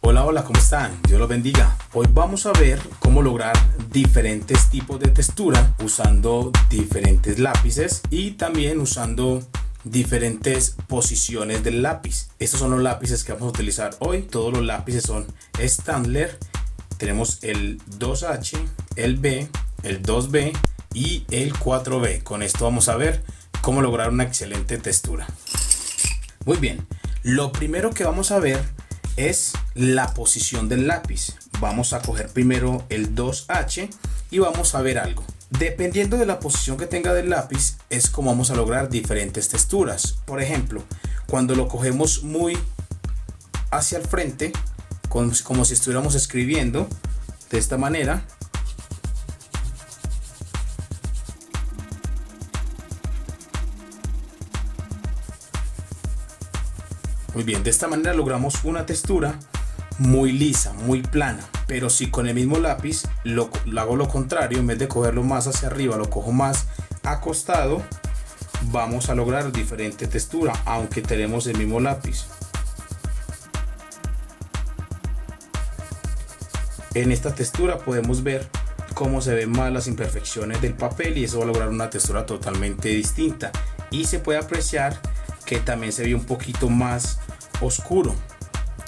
Hola, hola, ¿cómo están? Dios los bendiga. Hoy vamos a ver cómo lograr diferentes tipos de textura usando diferentes lápices y también usando diferentes posiciones del lápiz. Estos son los lápices que vamos a utilizar hoy. Todos los lápices son Staedtler. Tenemos el 2H, el B, el 2B y el 4B. Con esto vamos a ver cómo lograr una excelente textura. Muy bien, lo primero que vamos a ver es la posición del lápiz. Vamos a coger primero el 2H y vamos a ver algo. Dependiendo de la posición que tenga del lápiz es como vamos a lograr diferentes texturas. Por ejemplo, cuando lo cogemos muy hacia el frente, como si estuviéramos escribiendo de esta manera, muy bien, de esta manera logramos una textura muy lisa, muy plana. Pero si con el mismo lápiz lo hago lo contrario, en vez de cogerlo más hacia arriba, lo cojo más acostado, vamos a lograr diferente textura, aunque tenemos el mismo lápiz. En esta textura podemos ver cómo se ven más las imperfecciones del papel y eso va a lograr una textura totalmente distinta. Y se puede apreciar que también se ve un poquito más oscuro.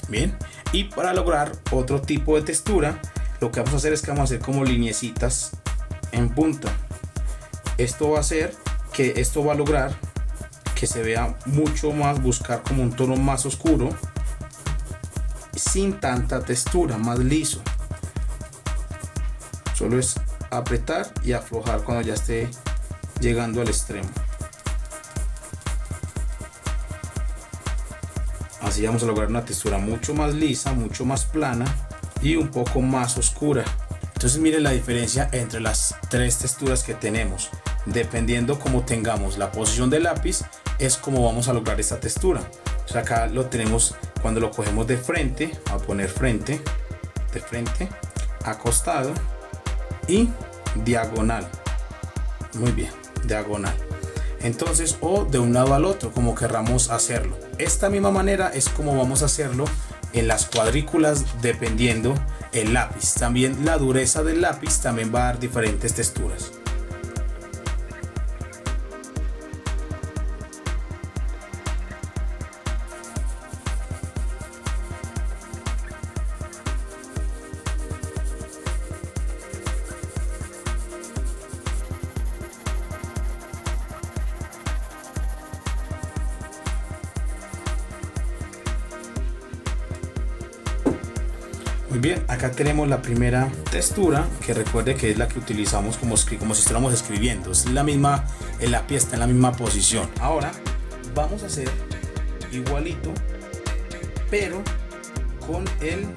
Bien, y para lograr otro tipo de textura, lo que vamos a hacer es que vamos a hacer como lineecitas en punta. Esto va a hacer que esto va a lograr que se vea mucho más, buscar como un tono más oscuro, sin tanta textura, más liso. Solo es apretar y aflojar cuando ya esté llegando al extremo. Así vamos a lograr una textura mucho más lisa, mucho más plana y un poco más oscura. Entonces miren la diferencia entre las tres texturas que tenemos. Dependiendo cómo tengamos la posición del lápiz es como vamos a lograr esta textura. Entonces acá lo tenemos cuando lo cogemos de frente, a poner frente, de frente, acostado y diagonal. Muy bien, diagonal. Entonces, o de un lado al otro, como querramos hacerlo. Esta misma manera es como vamos a hacerlo en las cuadrículas dependiendo el lápiz. También la dureza del lápiz también va a dar diferentes texturas. Muy bien, acá tenemos la primera textura, que recuerde que es la que utilizamos como si estuviéramos escribiendo. Es la misma, el lápiz está en la misma posición. Ahora vamos a hacer igualito, pero con el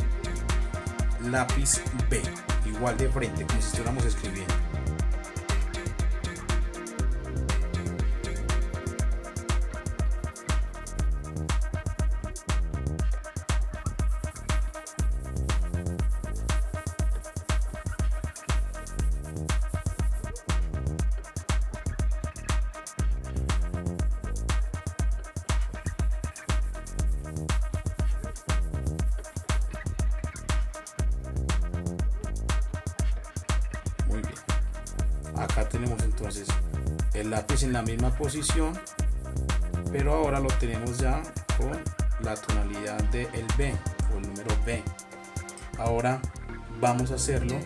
lápiz B, igual de frente, como si estuviéramos escribiendo. Muy bien. Acá tenemos entonces el lápiz en la misma posición, pero ahora lo tenemos ya con la tonalidad del B o el número B. Ahora vamos a hacerlo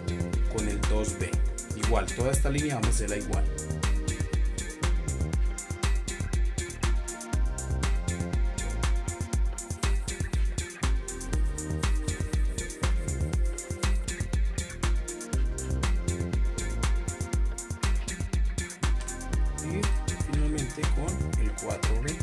con el 2B. Igual, toda esta línea vamos a hacerla igual. Y finalmente con el 4B.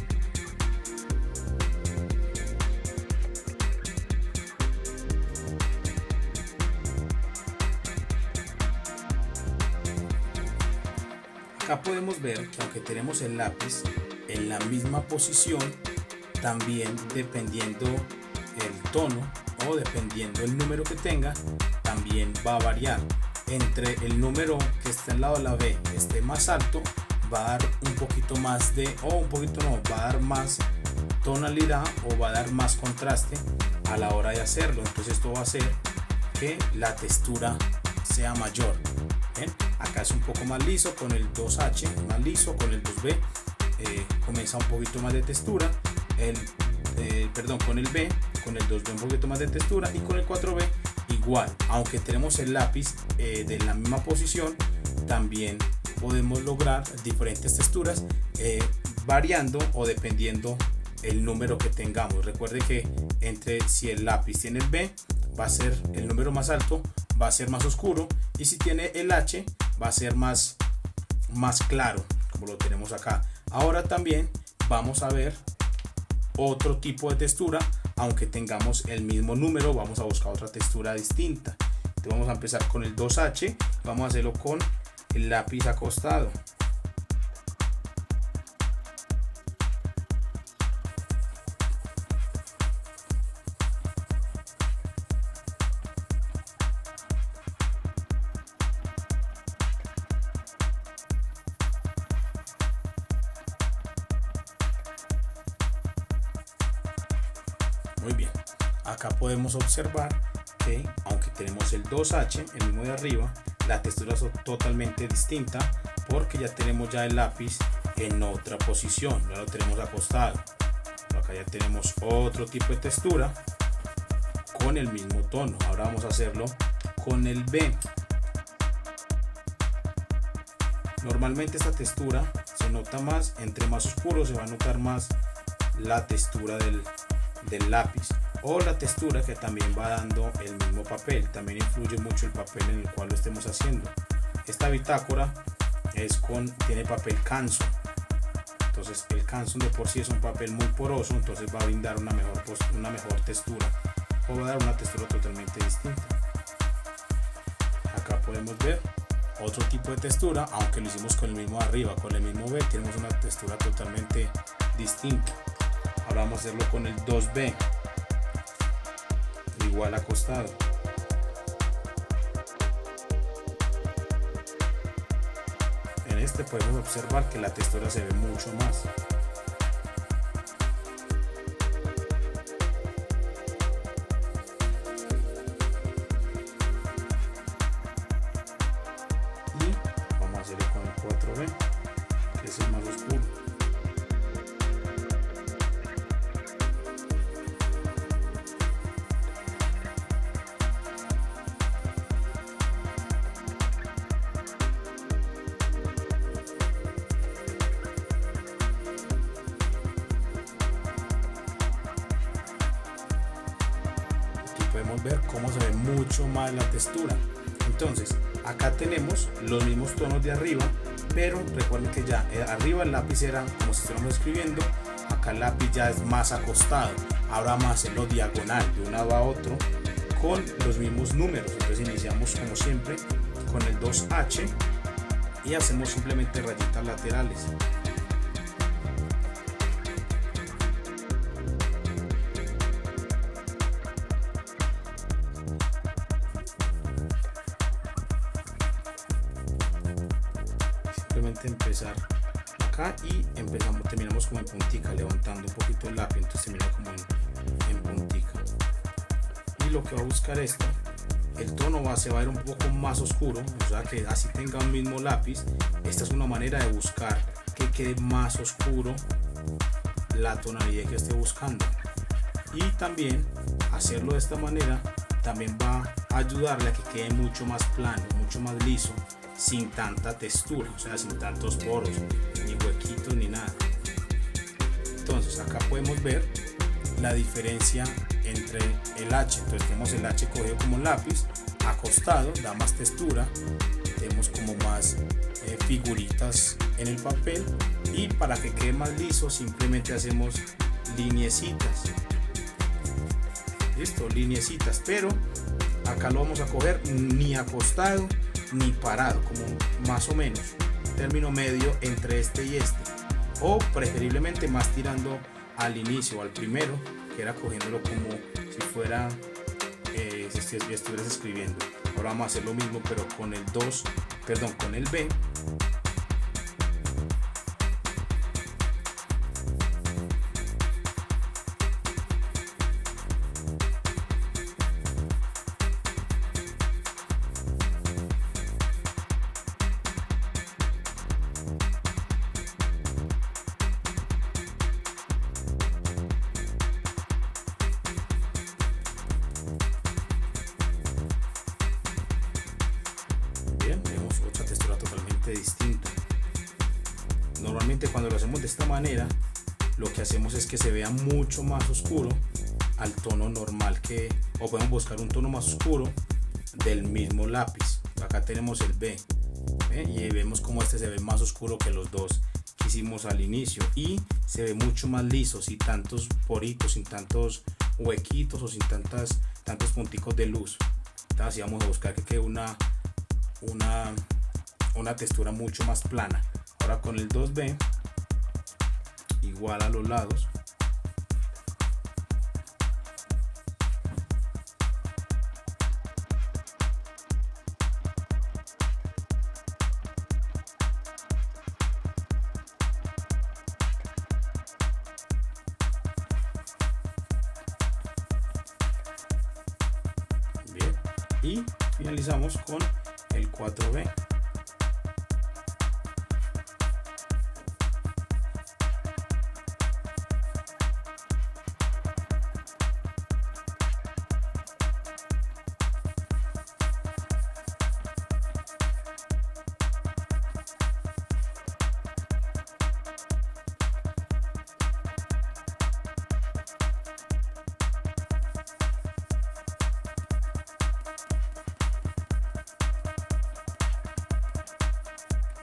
Acá podemos ver que aunque tenemos el lápiz en la misma posición, también dependiendo el tono o dependiendo el número que tenga, también va a variar. Entre el número que está al lado de la B esté más alto, va a dar un poquito más de, o un poquito no, va a dar más tonalidad o va a dar más contraste a la hora de hacerlo. Entonces esto va a hacer que la textura sea mayor. ¿Ven? Acá es un poco más liso con el 2H, más liso con el 2B, comienza un poquito más de textura, con el B, con el 2B un poquito más de textura, y con el 4B igual. Aunque tenemos el lápiz de la misma posición, también podemos lograr diferentes texturas variando o dependiendo el número que tengamos. Recuerde que si el lápiz tiene el B, va a ser el número más alto, va a ser más oscuro, y si tiene el H, va a ser más claro, como lo tenemos acá. Ahora también vamos a ver otro tipo de textura. Aunque tengamos el mismo número, vamos a buscar otra textura distinta. Entonces vamos a empezar con el 2H, vamos a hacerlo con el lápiz acostado. Muy bien, acá podemos observar que aunque tenemos el 2H, el mismo de arriba, la textura es totalmente distinta porque ya tenemos el lápiz en otra posición, ya lo tenemos acostado. Acá ya tenemos otro tipo de textura con el mismo tono. Ahora vamos a hacerlo con el B. Normalmente esta textura se nota más, entre más oscuro se va a notar más la textura del lápiz, o la textura que también va dando el mismo papel. También influye mucho el papel en el cual lo estemos haciendo. Esta bitácora tiene papel Canson. Entonces el Canson de por sí es un papel muy poroso, entonces va a brindar una mejor textura, o va a dar una textura totalmente distinta. Acá podemos ver otro tipo de textura, aunque lo hicimos con el mismo de arriba. Con el mismo B tenemos una textura totalmente distinta. Ahora vamos a hacerlo con el 2B, igual acostado. En este podemos observar que la textura se ve mucho más. Y vamos a hacerlo con el 4B, que es el más oscuro. Podemos ver cómo se ve mucho más la textura. Entonces acá tenemos los mismos tonos de arriba, pero recuerden que ya arriba el lápiz era como si estuviéramos escribiendo, acá el lápiz ya es más acostado. Ahora vamos a hacerlo diagonal, de un lado a otro, con los mismos números. Entonces iniciamos como siempre con el 2H y hacemos simplemente rayitas laterales. Simplemente empezar acá y terminamos como en puntica, levantando un poquito el lápiz, entonces termina como en puntica. Y lo que va a buscar esto, el tono se va a ir un poco más oscuro, o sea que así tenga un mismo lápiz. Esta es una manera de buscar que quede más oscuro la tonalidad que esté buscando, y también hacerlo de esta manera también va a ayudarle a que quede mucho más plano, mucho más liso, sin tanta textura, o sea, sin tantos poros, ni huequitos, ni nada. Entonces acá podemos ver la diferencia entre el H. Entonces tenemos el H cogido como lápiz, acostado, da más textura, tenemos como más figuritas en el papel, y para que quede más liso simplemente hacemos lineecitas. Listo, lineecitas, pero acá lo vamos a coger ni acostado ni parado, como más o menos término medio entre este y este, o preferiblemente más tirando al inicio, al primero, que era cogiéndolo como si fuera si estuvieras escribiendo. Ahora vamos a hacer lo mismo pero con el con el B. Obviamente cuando lo hacemos de esta manera, lo que hacemos es que se vea mucho más oscuro al tono normal o podemos buscar un tono más oscuro del mismo lápiz. Acá tenemos el B, y vemos como este se ve más oscuro que los dos que hicimos al inicio y se ve mucho más liso, sin tantos poritos, sin tantos huequitos o sin tantos punticos de luz. Entonces así vamos a buscar que quede una textura mucho más plana. Ahora con el 2B, igual a los lados, bien, y finalizamos con el 4B.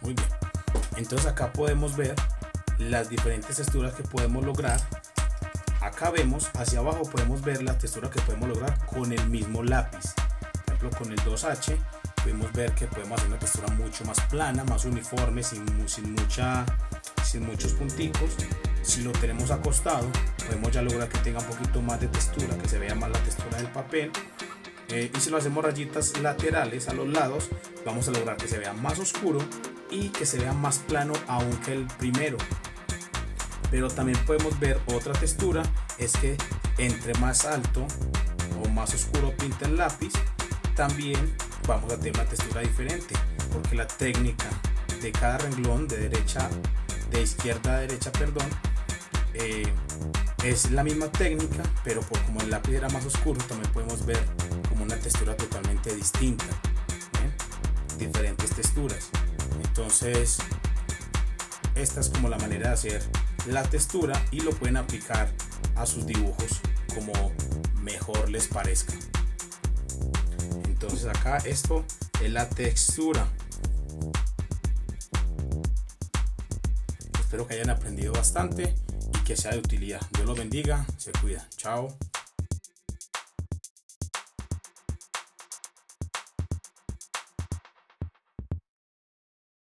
Muy bien, entonces acá podemos ver las diferentes texturas que podemos lograr. Acá vemos, hacia abajo podemos ver las texturas que podemos lograr con el mismo lápiz. Por ejemplo, con el 2H podemos ver que podemos hacer una textura mucho más plana, más uniforme, sin muchos punticos. Si lo tenemos acostado, podemos ya lograr que tenga un poquito más de textura, que se vea más la textura del papel. Y si lo hacemos rayitas laterales a los lados, vamos a lograr que se vea más oscuro y que se vea más plano aún que el primero. Pero también podemos ver otra textura, es que entre más alto o más oscuro pinta el lápiz, también vamos a tener una textura diferente, porque la técnica de cada renglón de izquierda a derecha, es la misma técnica, pero como el lápiz era más oscuro, también podemos ver como una textura totalmente distinta, diferentes texturas. Entonces esta es como la manera de hacer la textura y lo pueden aplicar a sus dibujos como mejor les parezca. Entonces acá esto es la textura. Espero que hayan aprendido bastante y que sea de utilidad. Dios los bendiga, se cuida, chao.